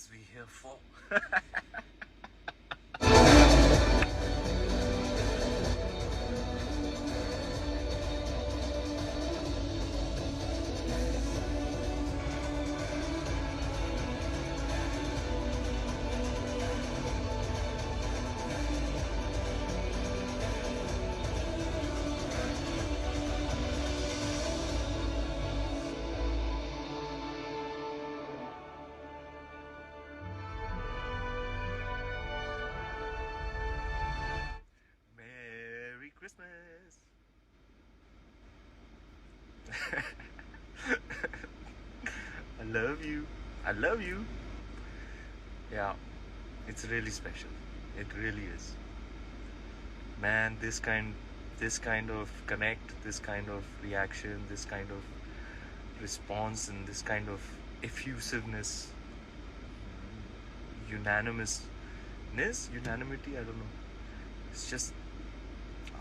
else we here for? Merry Christmas. I love you. I love you. Yeah, it's really special. It really is. Man, this kind of connect, this kind of reaction, this kind of response, and this kind of effusiveness, unanimity, I don't know. It's just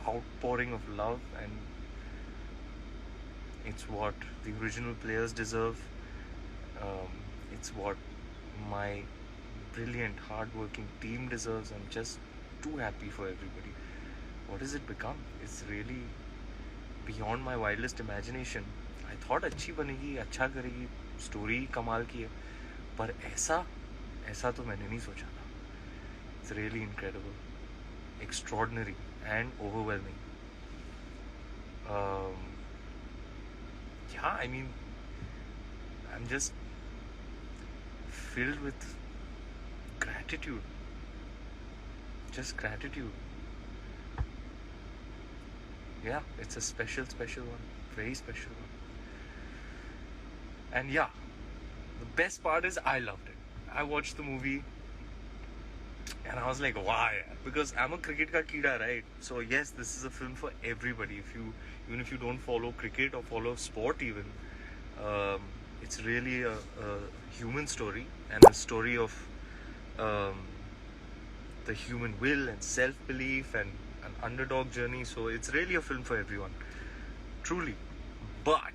outpouring of love, and it's what the original players deserve. It's what my brilliant, hardworking team deserves. I'm just too happy for everybody. What has it become? It's really beyond my wildest imagination. I thought अच्छी बनेगी, अच्छा करेगी, story कमाल की है, पर ऐसा तो मैंने नहीं सोचा था. It's really incredible, extraordinary, and overwhelming. Yeah, I mean, I'm just filled with gratitude. Just gratitude. Yeah, it's a special one. Very special one. And yeah, the best part is I loved it. I watched the movie and I was like, wow, because I'm a cricket ka keeda, right? So yes, this is a film for everybody. Even if you don't follow cricket or follow sport even, it's really a human story, and a story of the human will and self-belief and an underdog journey. So it's really a film for everyone, truly. But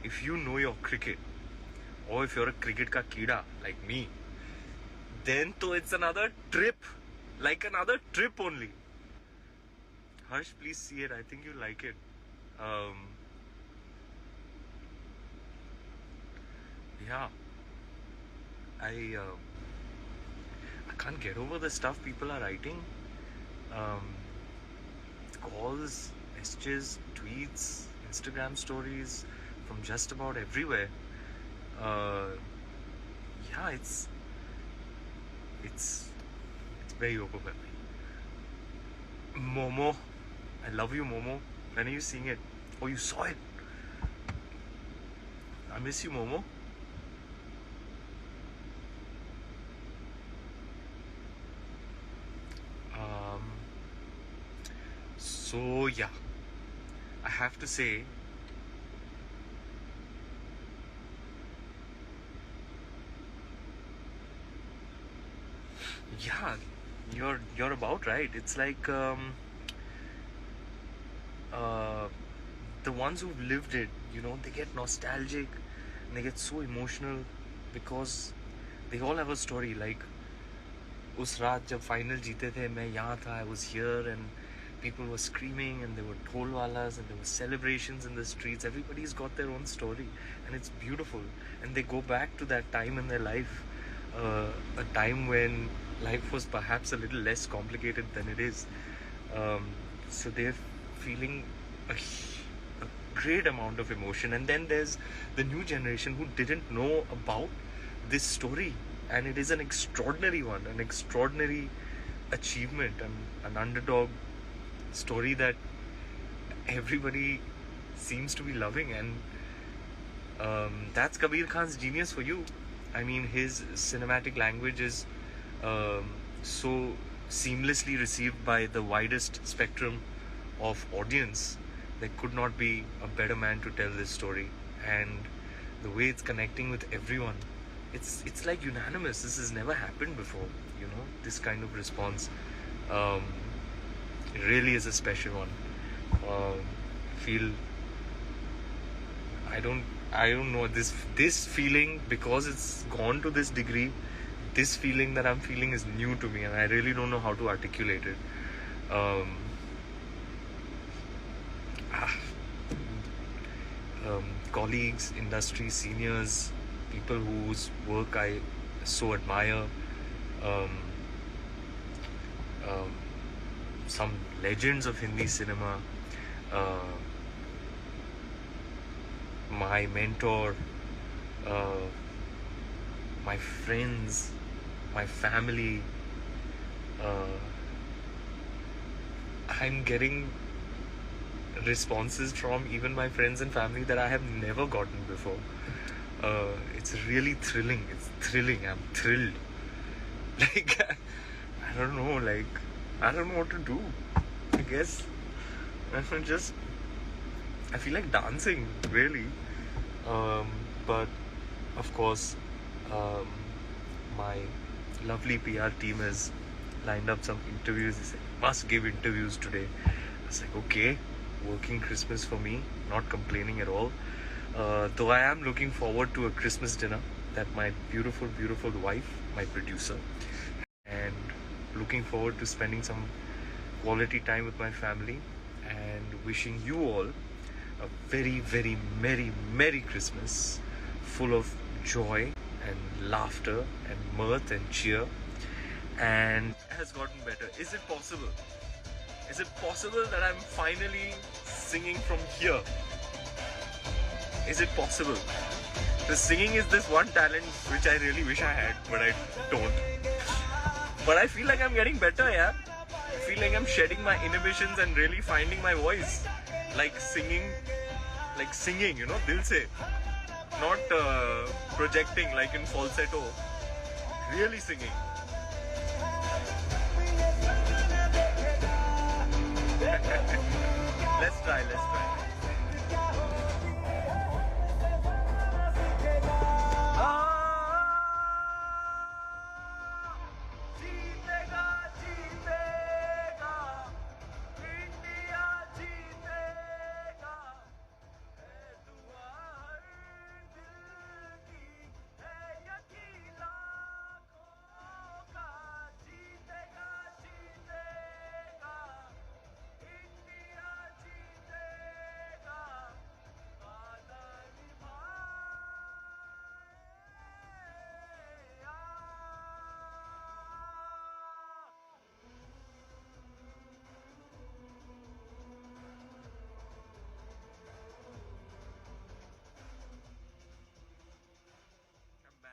if you know your cricket, or if you're a cricket ka keeda like me, then to it's another trip, like another trip only. Harsh, please see it. I think you like it. Yeah, I can't get over the stuff people are writing. Calls, messages, tweets, Instagram stories from just about everywhere. Yeah, it's very overwhelming. Momo, I love you, Momo. When are you seeing it? Oh, you saw it. I miss you, Momo. So yeah, I have to say, yeah, you're about right. It's like the ones who've lived it, they get nostalgic and they get so emotional because they all have a story. Like, उस रात जब final जीते थे, मैं यहाँ था, I was here, and people were screaming, and there were dholwalas, and there were celebrations in the streets. Everybody's got their own story, and it's beautiful. And they go back to that time in their life, a time when life was perhaps a little less complicated than it is. So they're feeling a great amount of emotion. And then there's the new generation who didn't know about this story, and it is an extraordinary one, an extraordinary achievement, an underdog story that everybody seems to be loving. And that's Kabir Khan's genius for you. I mean, his cinematic language is so seamlessly received by the widest spectrum of audience. There could not be a better man to tell this story, and the way it's connecting with everyone, it's like unanimous. This has never happened before, this kind of response. It really is a special one. Feel I don't know, this feeling, because it's gone to this degree, this feeling that I'm feeling is new to me, and I really don't know how to articulate it. Um, ah, Colleagues, industry seniors, people whose work I so admire, um, um, some legends of Hindi cinema, uh, my mentor, uh, my friends, my family. I'm getting responses from even my friends and family that I have never gotten before. It's really thrilling. It's thrilling. I'm thrilled. Like, I don't know. Like, I don't know what to do. I guess I'm just. I feel like dancing, really. But of course, my lovely PR team has lined up some interviews. They said, must give interviews today. I was like, okay, working Christmas for me, not complaining at all. Though I am looking forward to a Christmas dinner that my beautiful, beautiful wife, my producer, and looking forward to spending some quality time with my family, and wishing you all a very, very merry, merry Christmas, full of joy and laughter and mirth and cheer. And it has gotten better. Is it possible? Is it possible that I'm finally singing from here? Is it possible? The singing is this one talent which I really wish I had, but I don't. But I feel like I'm getting better, yeah. I feel like I'm shedding my inhibitions and really finding my voice. Like singing, you know, dil se. Not projecting like in falsetto. Really singing. Let's try.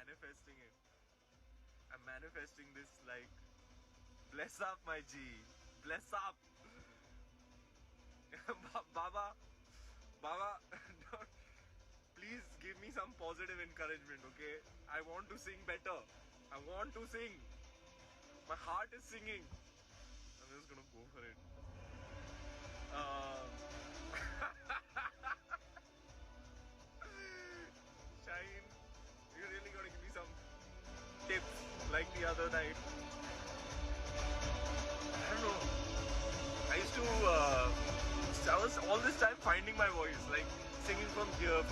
Manifesting it. I'm manifesting this like, bless up my G, bless up. Baba, please give me some positive encouragement, okay? I want to sing better. I want to sing. My heart is singing. I'm just gonna go for it. Shine, you really gotta give me some tips like the other night. I don't know. I used to, I was all this time finding my voice, like singing from here.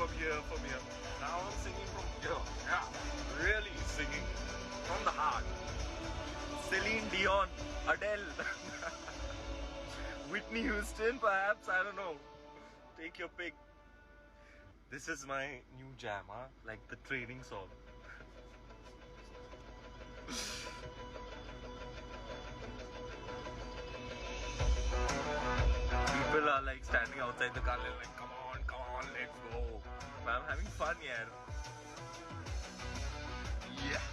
Now I'm singing from here. Yeah, really singing from the heart. Celine Dion, Adele, Whitney Houston, perhaps, I don't know. Take your pick. This is my new jam, huh? Like the training song. People are like standing outside the car like, come on, let's go. But I'm having fun, yeah. Yeah.